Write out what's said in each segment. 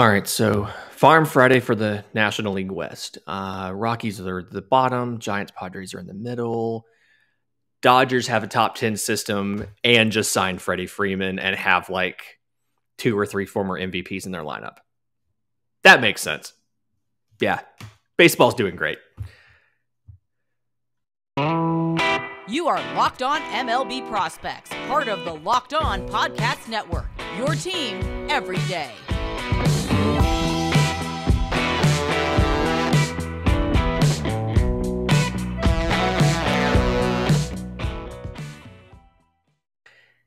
All right, so Farm Friday for the National League West. Rockies are at the bottom. Giants, Padres are in the middle. Dodgers have a top 10 system and just signed Freddie Freeman and have like 2 or 3 former MVPs in their lineup. That makes sense. Yeah, baseball's doing great. You are Locked On MLB Prospects, part of the Locked On Podcast Network, your team every day.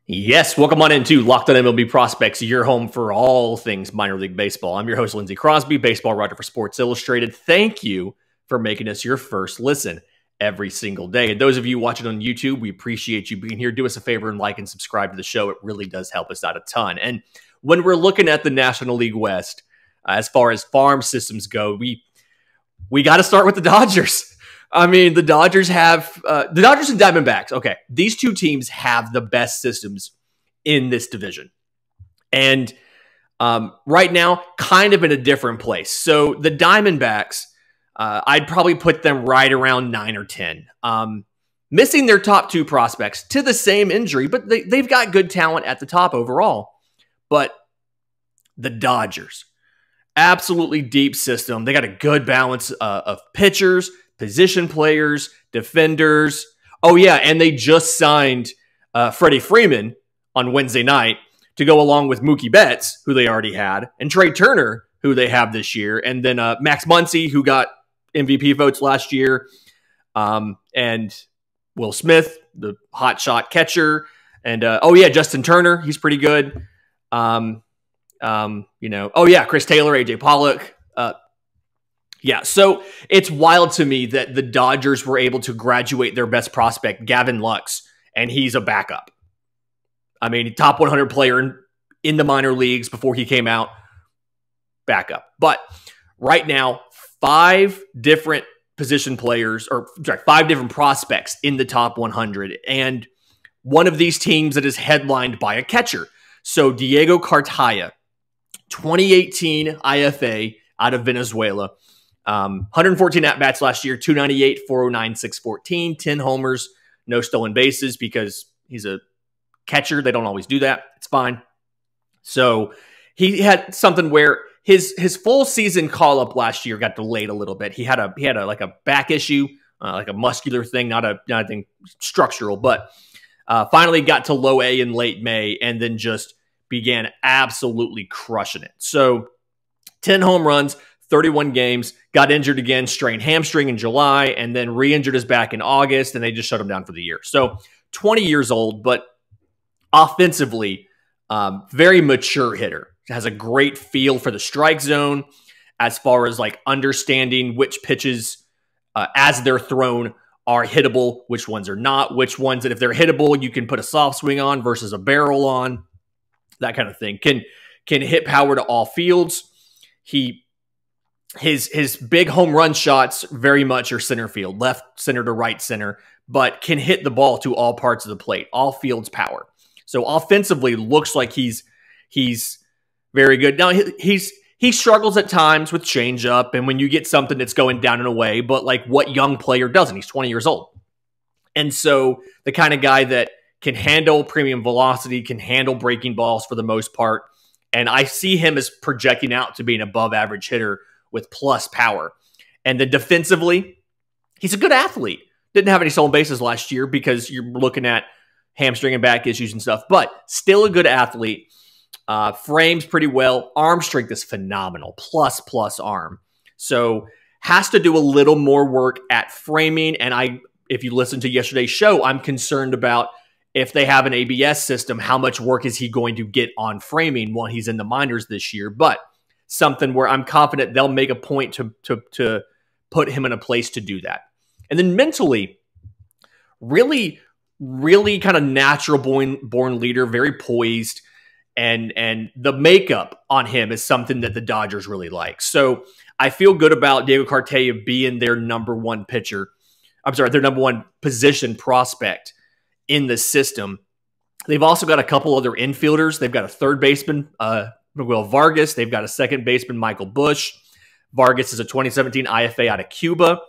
Yes, welcome on into Locked On MLB Prospects, your home for all things minor league baseball. I'm your host, Lindsey Crosby, baseball writer for Sports Illustrated. Thank you for making us your first listen every single day. And those of you watching on YouTube, we appreciate you being here. Do us a favor and like and subscribe to the show. It really does help us out a ton. And when we're looking at the National League West, as far as farm systems go, we got to start with the Dodgers. I mean, the Dodgers have the Dodgers and Diamondbacks. Okay, these two teams have the best systems in this division, and right now, kind of in a different place. So the Diamondbacks, I'd probably put them right around 9 or 10, missing their top 2 prospects to the same injury, but they've got good talent at the top overall. But the Dodgers, absolutely deep system. They got a good balance of pitchers, position players, defenders. Oh, yeah, and they just signed Freddie Freeman on Wednesday night to go along with Mookie Betts, who they already had, and Trey Turner, who they have this year, and then Max Muncy, who got MVP votes last year, and Will Smith, the hotshot catcher, and Justin Turner, he's pretty good. Chris Taylor, AJ Pollock. Yeah, so it's wild to me that the Dodgers were able to graduate their best prospect, Gavin Lux, and he's a backup. I mean, top 100 player in the minor leagues before he came out, backup. But right now, 5 different position players, 5 different prospects in the top 100, and one of these teams that is headlined by a catcher. So Diego Cartaya, 2018 IFA out of Venezuela. 114 at-bats last year, 298, 409, 614, 10 homers, no stolen bases because he's a catcher. They don't always do that. It's fine. So he had something where his full season call-up last year got delayed a little bit. He had a back issue, like a muscular thing, not anything structural, but finally got to low A in late May and then just began absolutely crushing it. So 10 home runs, 31 games, got injured again, strained hamstring in July, and then re-injured his back in August, and they just shut him down for the year. So 20 years old, but offensively, very mature hitter. Has a great feel for the strike zone as far as like understanding which pitches as they're thrown are hittable, which ones are not, which ones that if they're hittable, you can put a soft swing on versus a barrel on, that kind of thing. Can hit power to all fields. His big home run shots very much are center field, left center to right center, but can hit the ball to all parts of the plate, all fields power. So offensively, looks like he's very good. Now he struggles at times with changeup, and when you get something that's going down and away, but like what young player doesn't? He's 20 years old, and so the kind of guy that can handle premium velocity, can handle breaking balls for the most part, and I see him as projecting out to be an above average hitter with plus power. And then defensively, he's a good athlete. Didn't have any stolen bases last year because you're looking at hamstring and back issues and stuff, but still a good athlete. Frames pretty well. Arm strength is phenomenal. Plus arm. So has to do a little more work at framing. And if you listen to yesterday's show, I'm concerned about if they have an ABS system, how much work is he going to get on framing while he's in the minors this year? But something where I'm confident they'll make a point to put him in a place to do that. And then mentally, really kind of natural born leader, very poised, and the makeup on him is something that the Dodgers really like. So I feel good about Diego Cartaya being their number 1 pitcher. Their number 1 position prospect in the system. They've also got a couple other infielders. They've got a third baseman, Miguel Vargas. They've got a second baseman, Michael Busch. Vargas is a 2017 IFA out of Cuba,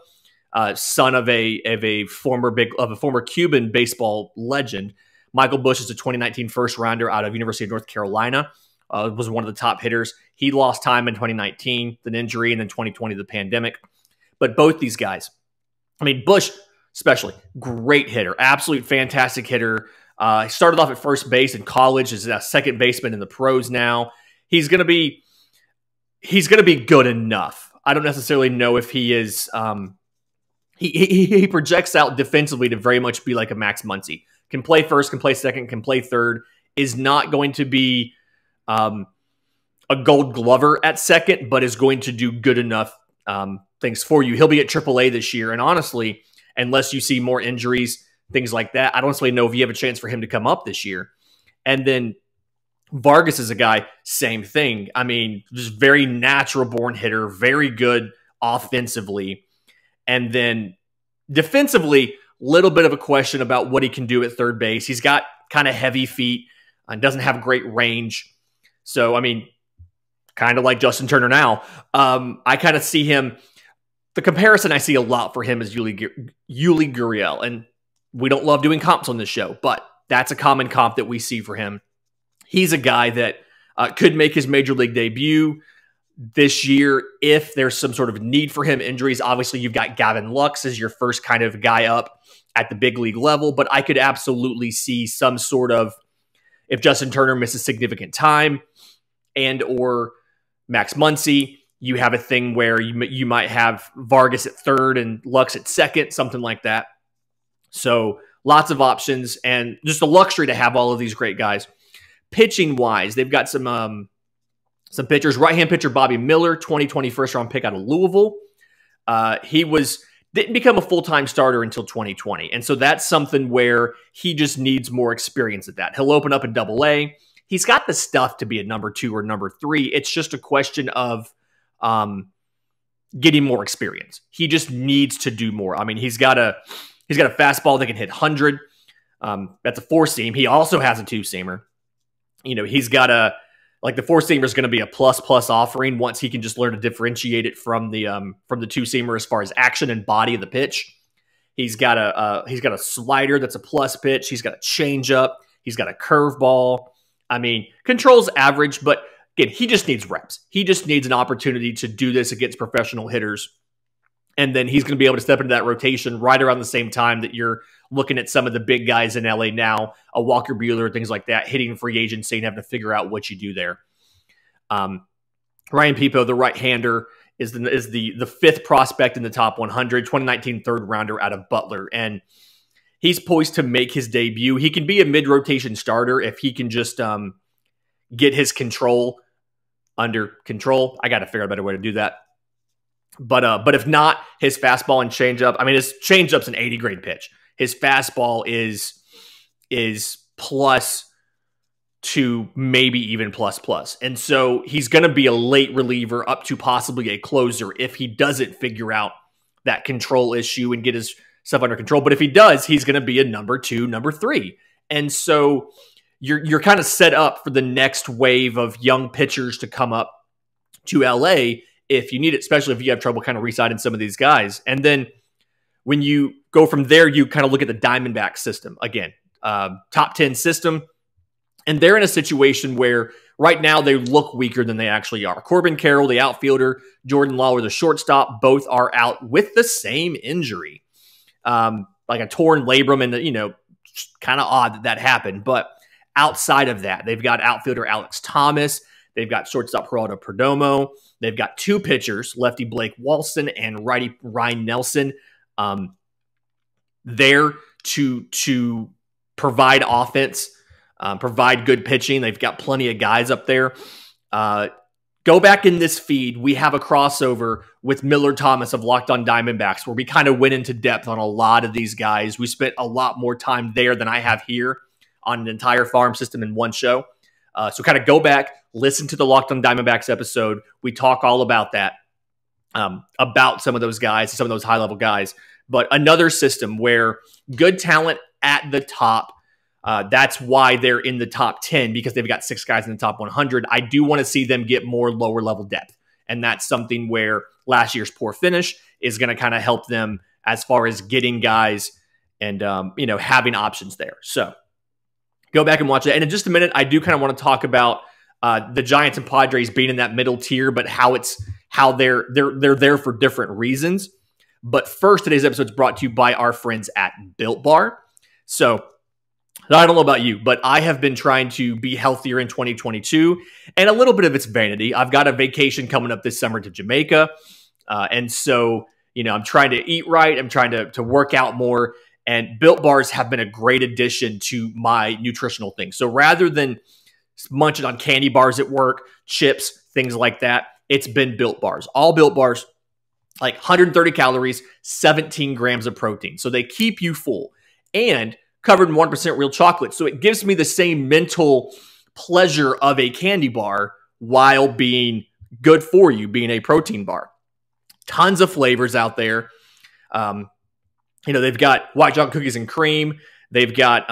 son of a former Cuban baseball legend. Michael Busch is a 2019 first rounder out of University of North Carolina. Was one of the top hitters. He lost time in 2019, an injury, and then 2020, the pandemic. But both these guys, I mean, Busch especially, great hitter, absolute fantastic hitter. He started off at first base in college, is a second baseman in the pros now. He's going to be good enough. I don't necessarily know if he is. He projects out defensively to very much be like a Max Muncy. Can play first, can play second, can play third. Is not going to be a Gold Glover at second, but is going to do good enough things for you. He'll be at AAA this year, and honestly, unless you see more injuries, things like that, I don't necessarily know if you have a chance for him to come up this year. And then Vargas is a guy, same thing. I mean, just very natural-born hitter, very good offensively. And then defensively, little bit of a question about what he can do at third base. He's got kind of heavy feet and doesn't have great range. So, I mean, kind of like Justin Turner now. I kind of see him, the comparison I see a lot for him is Yuli Gurriel. And we don't love doing comps on this show, but that's a common comp that we see for him. He's a guy that could make his major league debut this year if there's some sort of need for him. Injuries, obviously, you've got Gavin Lux as your first kind of guy up at the big league level, but I could absolutely see some sort of, if Justin Turner misses significant time and or Max Muncy, you have a thing where you might have Vargas at third and Lux at second, something like that. So lots of options and just a luxury to have all of these great guys. Pitching wise, they've got some pitchers. Right-hand pitcher Bobby Miller, 2020 first-round pick out of Louisville. He didn't become a full-time starter until 2020, and so that's something where he just needs more experience at that. He'll open up in Double-A. He's got the stuff to be a number 2 or number 3. It's just a question of getting more experience. He just needs to do more. I mean, he's got a fastball that can hit 100. That's a four-seam. He also has a two-seamer. You know, he's got the four-seamer is going to be a plus offering once he can just learn to differentiate it from the two-seamer as far as action and body of the pitch. He's got a slider that's a plus pitch. He's got a changeup. He's got a curveball. I mean, control's average, but again, he just needs reps. He just needs an opportunity to do this against professional hitters. And then he's going to be able to step into that rotation right around the same time that you're looking at some of the big guys in LA now, a Walker Buehler, things like that, hitting free agency and having to figure out what you do there. Ryan Peepo, the right-hander, is the fifth prospect in the top 100, 2019 third rounder out of Butler. And he's poised to make his debut. He can be a mid-rotation starter if he can just get his control under control. I got to figure out a better way to do that. But if not, his fastball and changeup, I mean, his changeup's an 80 grade pitch. His fastball is plus to maybe even plus. And so he's going to be a late reliever up to possibly a closer if he doesn't figure out that control issue and get his stuff under control. But if he does, he's going to be a number 2, number 3. And so you're kind of set up for the next wave of young pitchers to come up to LA if you need it, especially if you have trouble kind of re-signing some of these guys. And then when you go from there, you kind of look at the Diamondbacks system. Again, top 10 system. And they're in a situation where right now they look weaker than they actually are. Corbin Carroll, the outfielder, Jordan Lawler, the shortstop, both are out with the same injury. Like a torn labrum, and, kind of odd that happened. But outside of that, they've got outfielder Alex Thomas. They've got shortstop Geraldo Perdomo. They've got 2 pitchers, lefty Blake Walson and righty Ryan Nelson, there to provide offense, provide good pitching. They've got plenty of guys up there. Go back in this feed. We have a crossover with Miller Thomas of Locked On Diamondbacks where we kind of went into depth on a lot of these guys. We spent a lot more time there than I have here on an entire farm system in one show. So kind of go back, listen to the Locked On Diamondbacks episode. We talk all about that, about some of those guys, some of those high-level guys. But another system where good talent at the top, That's why they're in the top 10, because they've got 6 guys in the top 100. I do want to see them get more lower level depth. And that's something where last year's poor finish is going to kind of help them as far as getting guys and, having options there. So go back and watch it. And in just a minute, I do kind of want to talk about the Giants and Padres being in that middle tier, but how they're there for different reasons. But first, today's episode is brought to you by our friends at Built Bar. So I don't know about you, but I have been trying to be healthier in 2022, and a little bit of it's vanity. I've got a vacation coming up this summer to Jamaica, and so I'm trying to eat right. I'm trying to work out more, and Built Bars have been a great addition to my nutritional thing. So rather than munching on candy bars at work, chips, things like that, it's been Built Bars. All Built Bars, like 130 calories, 17 grams of protein. So they keep you full and covered in 1% real chocolate. So it gives me the same mental pleasure of a candy bar while being good for you, being a protein bar. Tons of flavors out there. They've got white chocolate cookies and cream. They've got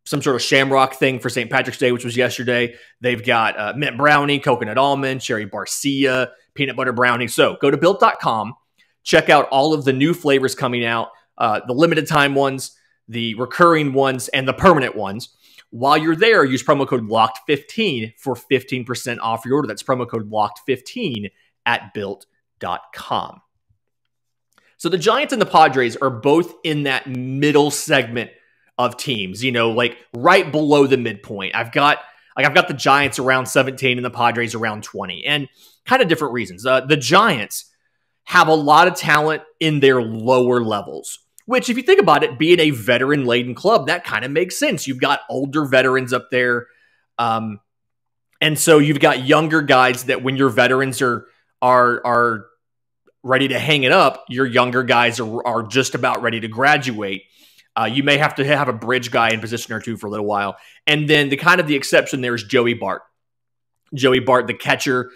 some sort of shamrock thing for St. Patrick's Day, which was yesterday. They've got mint brownie, coconut almond, cherry barcia, peanut butter brownie. So go to Built.com, check out all of the new flavors coming out, the limited time ones, the recurring ones, and the permanent ones. While you're there, use promo code LOCKED15 for 15% off your order. That's promo code LOCKED15 at Built.com. So the Giants and the Padres are both in that middle segment of teams, like right below the midpoint. I've got the Giants around 17 and the Padres around 20, and kind of different reasons. The Giants have a lot of talent in their lower levels, which, if you think about it, being a veteran-laden club, that kind of makes sense. You've got older veterans up there, and so you've got younger guys that when your veterans are ready to hang it up, your younger guys are just about ready to graduate. You may have to have a bridge guy in position or two for a little while. And then the exception there is Joey Bart. Joey Bart, the catcher,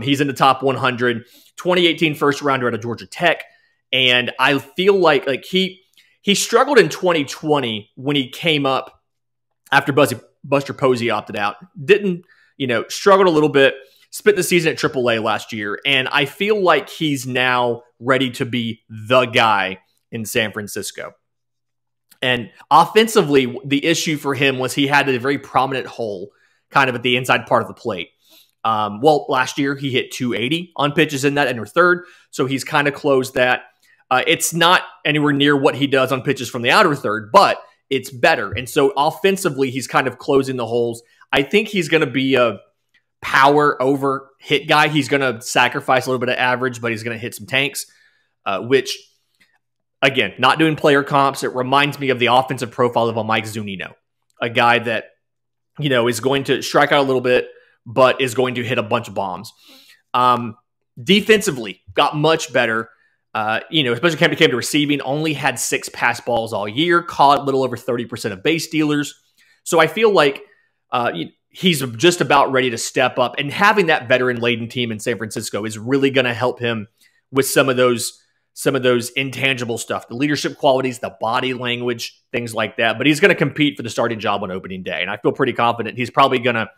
he's in the top 100, 2018 first rounder out of Georgia Tech. And I feel like he struggled in 2020 when he came up after Buster Posey opted out. Struggled a little bit, spent the season at AAA last year. And I feel like he's now ready to be the guy in San Francisco. And offensively, the issue for him was he had a very prominent hole kind of at the inside part of the plate. Last year he hit 280 on pitches in that inner third, so he's kind of closed that. It's not anywhere near what he does on pitches from the outer third, but it's better. And so offensively, he's kind of closing the holes. I think he's going to be a power over hit guy. He's going to sacrifice a little bit of average, but he's going to hit some tanks, which, again, not doing player comps. It reminds me of the offensive profile of a Mike Zunino, a guy that, is going to strike out a little bit, but is going to hit a bunch of bombs. Defensively, got much better. Especially came to receiving, only had 6 pass balls all year, caught a little over 30% of base stealers. So I feel like he's just about ready to step up, and having that veteran-laden team in San Francisco is really going to help him with some of those intangible stuff, the leadership qualities, the body language, things like that. But he's going to compete for the starting job on opening day, and I feel pretty confident he's probably going to,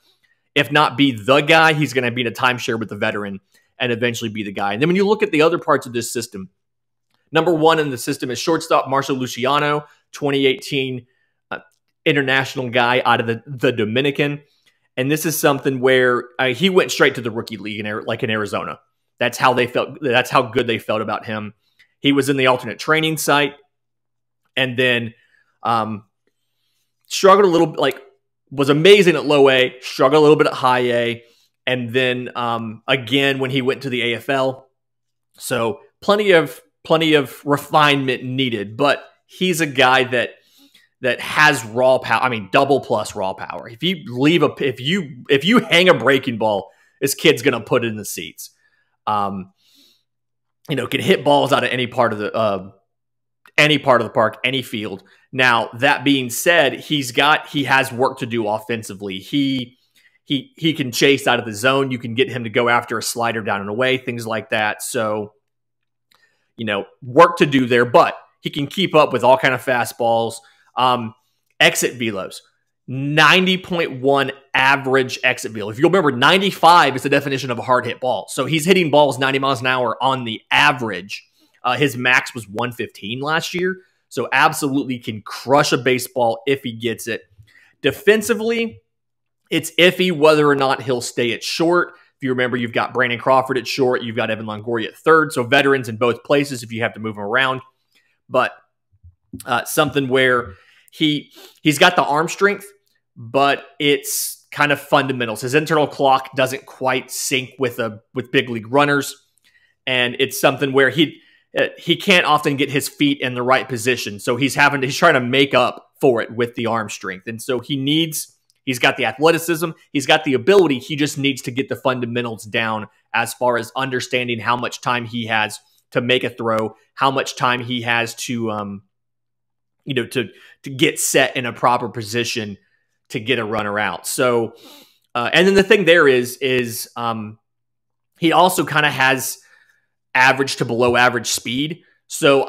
if not be the guy, he's going to be in a timeshare with the veteran and eventually be the guy. And then when you look at the other parts of this system, number one in the system is shortstop Marcell Luciano, 2018 international guy out of the Dominican. And this is something where he went straight to the rookie league in Arizona. That's how they felt. That's how good they felt about him. He was in the alternate training site, and then struggled a little, was amazing at low A, struggled a little bit at high A. And then again, when he went to the AFL, so plenty of refinement needed. But he's a guy that has raw power. I mean, double plus raw power. If you hang a breaking ball, this kid's gonna put it in the seats. Can hit balls out of any part of the park, any field. Now that being said, he has work to do offensively. He can chase out of the zone. You can get him to go after a slider down and away, things like that. So, work to do there, but he can keep up with all kind of fastballs. Exit velos. 90.1 average exit velo. If you remember, 95 is the definition of a hard hit ball. So he's hitting balls 90 miles an hour on the average. His max was 115 last year. So absolutely can crush a baseball if he gets it. Defensively, it's iffy whether or not he'll stay at short. If you remember, you've got Brandon Crawford at short. You've got Evan Longoria at third. So veterans in both places if you have to move him around. But something where he's got the arm strength, but it's kind of fundamentals. His internal clock doesn't quite sync with big league runners. And it's something where he can't often get his feet in the right position. So he's trying to make up for it with the arm strength. And so he's got the athleticism, he's got the ability, he just needs to get the fundamentals down as far as understanding how much time he has to make a throw, how much time he has to get set in a proper position to get a runner out. So, and then the thing there is he also kind of has average to below average speed. So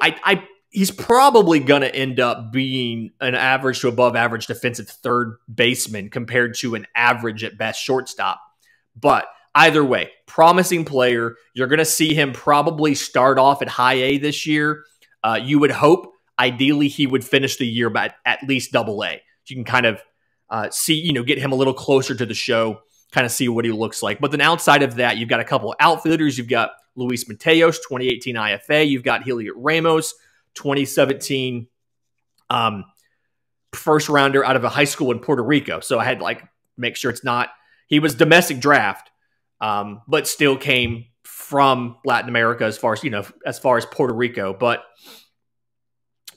he's probably going to end up being an average to above average defensive third baseman compared to an average at best shortstop. But either way, promising player. You're going to see him probably start off at high A this year. You would hope, ideally, he would finish the year at least double A. You can kind of see, get him a little closer to the show, kind of see what he looks like. But then outside of that, you've got a couple of outfielders. You've got Luis Mateos, 2018 IFA. You've got Heliot Ramos, 2017 first rounder out of a high school in Puerto Rico. So I had to make sure he was domestic draft, but still came from Latin America as far as Puerto Rico. But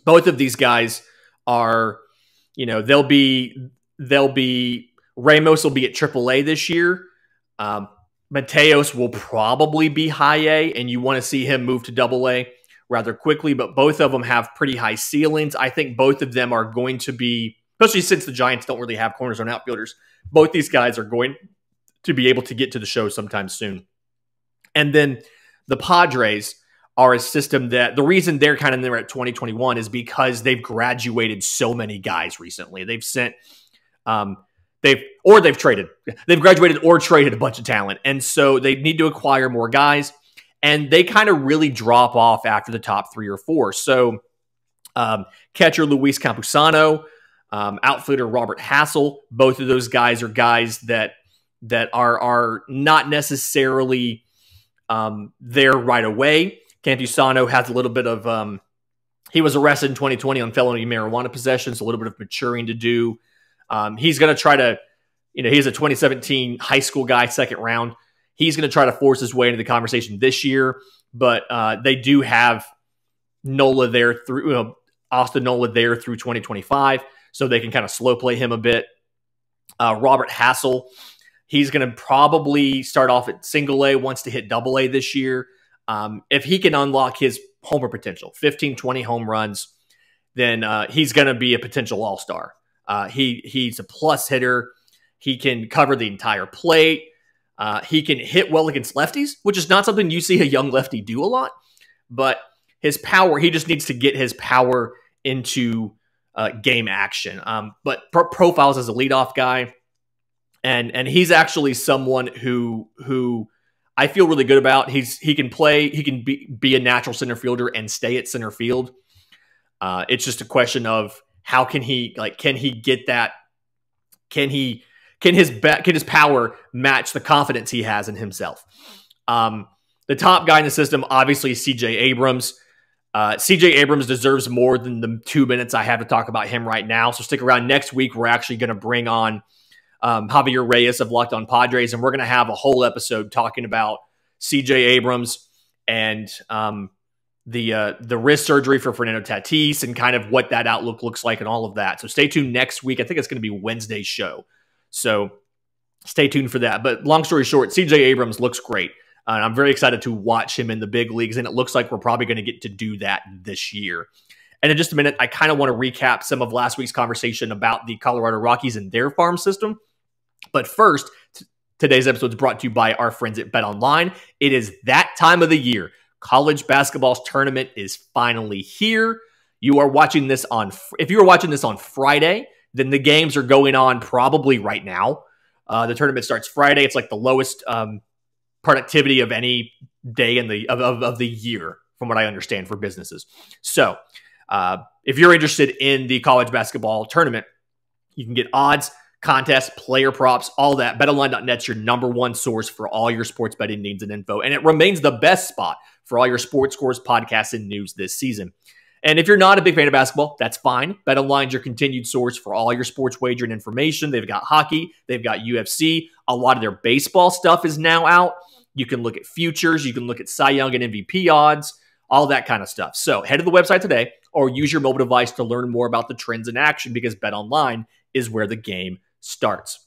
both of these guys are, they'll be Ramos will be at AAA this year. Mateos will probably be high A, and you want to see him move to double A rather quickly, but both of them have pretty high ceilings. I think both of them are going to be, especially since the Giants don't really have corners on outfielders, both these guys are going to be able to get to the show sometime soon. And then the Padres are a system that the reason they're kind of there at 2021 is because they've graduated so many guys recently. They've sent, they've traded. They've graduated or traded a bunch of talent. And so they need to acquire more guys. And they kind of really drop off after the top 3 or 4. So catcher Luis Campusano, outfielder Robert Hassell, both of those guys are guys that are not necessarily there right away. Campusano has a little bit of he was arrested in 2020 on felony marijuana possession, so a little bit of maturing to do. He's going to try to, he's a 2017 high school guy, second round. He's going to try to force his way into the conversation this year, but they do have Nola there through Austin Nola there through 2025, so they can kind of slow play him a bit. Robert Hassell, he's going to probably start off at single A, wants to hit double A this year. If he can unlock his homer potential, 15, 20 home runs, then he's going to be a potential all-star. He's a plus hitter. He can cover the entire plate. He can hit well against lefties, which is not something you see a young lefty do a lot. But his power, he just needs to get his power into game action. But profiles as a leadoff guy, and he's actually someone who I feel really good about. He can play. He can be a natural center fielder and stay at center field. It's just a question of how can he get that? Can his power match the confidence he has in himself? The top guy in the system, obviously, is C.J. Abrams. C.J. Abrams deserves more than the 2 minutes I have to talk about him right now. So stick around. Next week, we're actually going to bring on Javier Reyes of Locked On Padres, and we're going to have a whole episode talking about C.J. Abrams and the wrist surgery for Fernando Tatis and kind of what that outlook looks like and all of that. So stay tuned next week. I think it's going to be Wednesday's show. So stay tuned for that. But long story short, C.J. Abrams looks great. And I'm very excited to watch him in the big leagues, and it looks like we're probably going to get to do that this year. And in just a minute, I kind of want to recap some of last week's conversation about the Colorado Rockies and their farm system. But first, today's episode is brought to you by our friends at BetOnline. It is that time of the year. College basketball's tournament is finally here. You are watching this if you are watching this on Friday, then the games are going on probably right now. The tournament starts Friday. It's like the lowest productivity of any day in of the year, from what I understand, for businesses. So if you're interested in the college basketball tournament, you can get odds, contests, player props, all that. BetOnline.net's your number one source for all your sports betting needs and info, and it remains the best spot for all your sports scores, podcasts, and news this season. And if you're not a big fan of basketball, that's fine. BetOnline's your continued source for all your sports wagering information. They've got hockey. They've got UFC. A lot of their baseball stuff is now out. You can look at futures. You can look at Cy Young and MVP odds, all that kind of stuff. So head to the website today or use your mobile device to learn more about the trends in action, because BetOnline is where the game starts.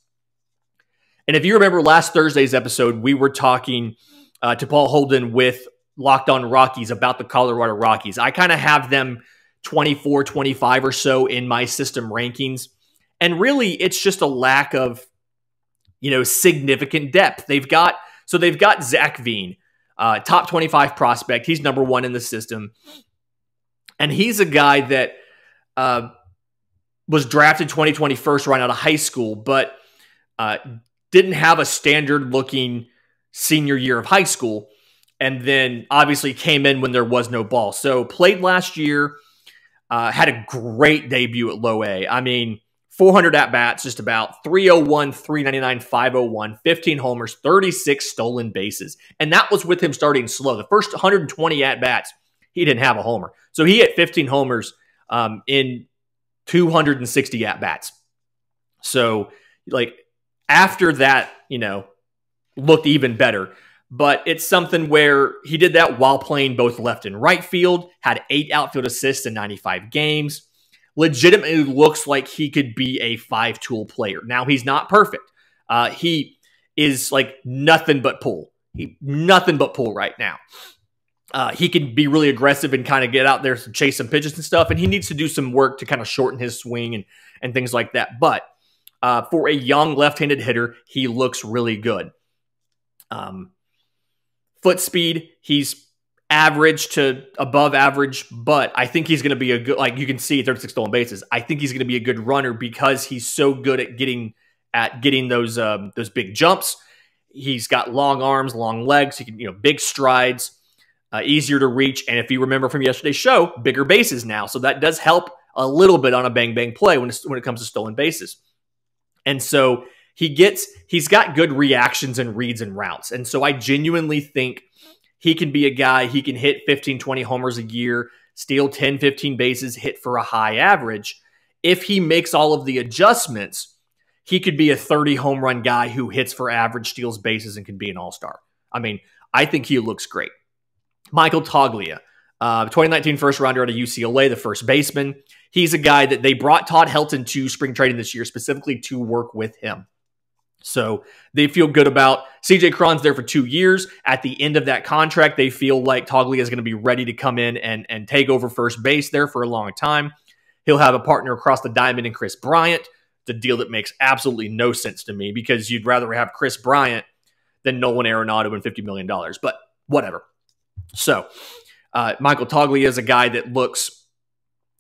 And if you remember last Thursday's episode, we were talking to Paul Holden with Locked On Rockies about the Colorado Rockies. I kind of have them 24, 25 or so in my system rankings. And really, it's just a lack of, significant depth. They've got Zach Veen, top 25 prospect. He's number one in the system. And he's a guy that was drafted 2020 first right out of high school, but didn't have a standard-looking senior year of high school. And then obviously came in when there was no ball. So played last year, had a great debut at low A. I mean, 400 at-bats, just about 301, 399, 501, 15 homers, 36 stolen bases. And that was with him starting slow. The first 120 at-bats, he didn't have a homer. So he hit 15 homers in 260 at-bats. So, after that, looked even better. But it's something where he did that while playing both left and right field, had 8 outfield assists in 95 games, legitimately looks like he could be a 5-tool player. Now, he's not perfect. He is nothing but pull. Nothing but pull right now. He can be really aggressive and kind of get out there to chase some pitches and stuff, and he needs to do some work to kind of shorten his swing and things like that. But for a young left-handed hitter, he looks really good. Foot speed, he's average to above average, but I think he's going to be a good, you can see 36 stolen bases. I think he's going to be a good runner because he's so good at getting those big jumps. He's got long arms, long legs. He can, big strides, easier to reach. And if you remember from yesterday's show, bigger bases now. So that does help a little bit on a bang-bang play when it comes to stolen bases. And so he's got good reactions and reads and routes. And so I genuinely think he can be a guy, he can hit 15, 20 homers a year, steal 10, 15 bases, hit for a high average. If he makes all of the adjustments, he could be a 30 home run guy who hits for average, steals bases, and can be an all-star. I mean, I think he looks great. Michael Toglia, 2019 first rounder out of UCLA, the first baseman. He's a guy that they brought Todd Helton to spring training this year specifically to work with him. So they feel good about CJ Cron's there for 2 years. At the end of that contract, they feel like Toglia is going to be ready to come in and take over first base there for a long time. He'll have a partner across the diamond in Chris Bryant. The deal that makes absolutely no sense to me because you'd rather have Chris Bryant than Nolan Arenado and $50 million, but whatever. So Michael Toglia is a guy that looks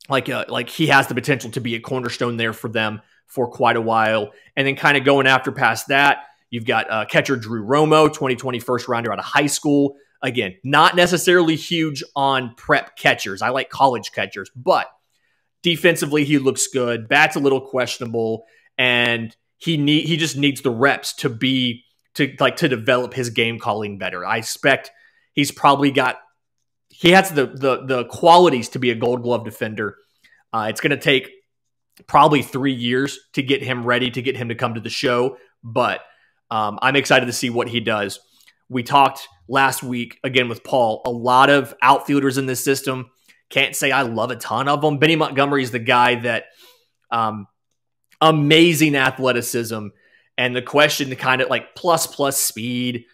like he has the potential to be a cornerstone there for them for quite a while. And then kind of going after past that, you've got catcher Drew Romo, 2020 first rounder out of high school. Again, not necessarily huge on prep catchers. I like college catchers, but defensively he looks good. Bat's a little questionable, and he just needs the reps to develop his game calling better. I expect he has the qualities to be a Gold Glove defender. It's going to take probably 3 years to get him ready, to get him to come to the show. But I'm excited to see what he does. We talked last week, again with Paul, a lot of outfielders in this system. Can't say I love a ton of them. Benny Montgomery is the guy that amazing athleticism. And the question kind of plus speed,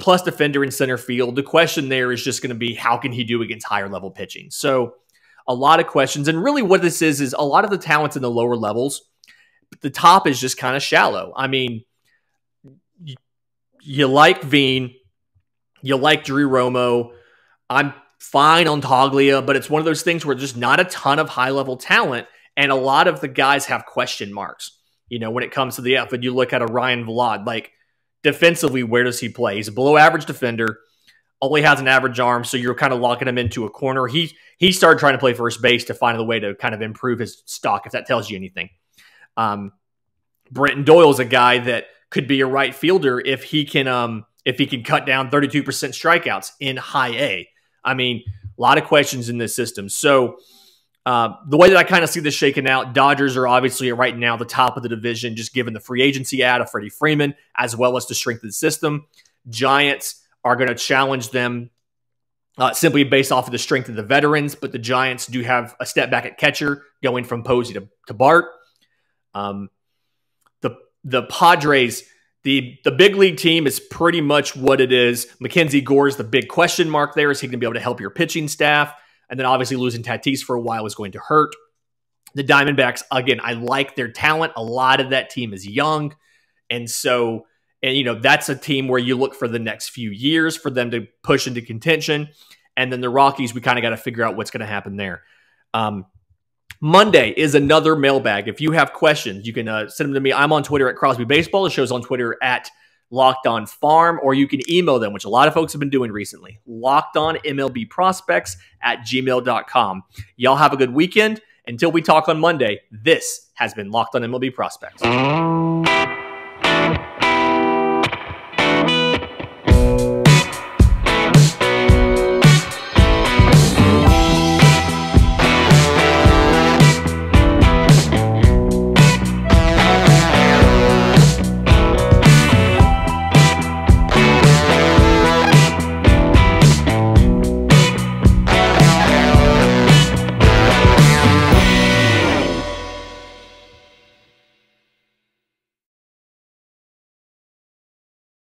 plus defender in center field. The question there is just going to be how can he do against higher level pitching? So a lot of questions. And really what this is a lot of the talents in the lower levels. The top is just kind of shallow. I mean, you like Veen, you like Drew Romo. I'm fine on Toglia, but it's one of those things where there's not a ton of high-level talent, And a lot of the guys have question marks. When it comes to the F, and you look at a Ryan Vlad, like defensively, where does he play? He's a below average defender, only has an average arm, so you're kind of locking him into a corner. He started trying to play first base to find a way to kind of improve his stock, if that tells you anything. Brenton Doyle is a guy that could be a right fielder if he can cut down 32% strikeouts in high A. I mean, a lot of questions in this system. So the way that I kind of see this shaking out, Dodgers are obviously right now the top of the division, just given the free agency ad of Freddie Freeman, as well as the strength of the system. Giants are going to challenge them simply based off of the strength of the veterans, but the Giants do have a step back at catcher going from Posey to Bart. The Padres, the big league team is pretty much what it is. Mackenzie Gore is the big question mark there. Is he going to be able to help your pitching staff? And then obviously losing Tatis for a while is going to hurt. The Diamondbacks, again, I like their talent. A lot of that team is young. And so, that's a team where you look for the next few years for them to push into contention. And then the Rockies, we kind of got to figure out what's going to happen there. Monday is another mailbag. If you have questions, you can send them to me. I'm on Twitter at Crosby Baseball. The show's on Twitter at Locked On Farm, or you can email them, which a lot of folks have been doing recently. LockedOnMLBProspects@gmail.com. Y'all have a good weekend. Until we talk on Monday, this has been Locked On MLB Prospects.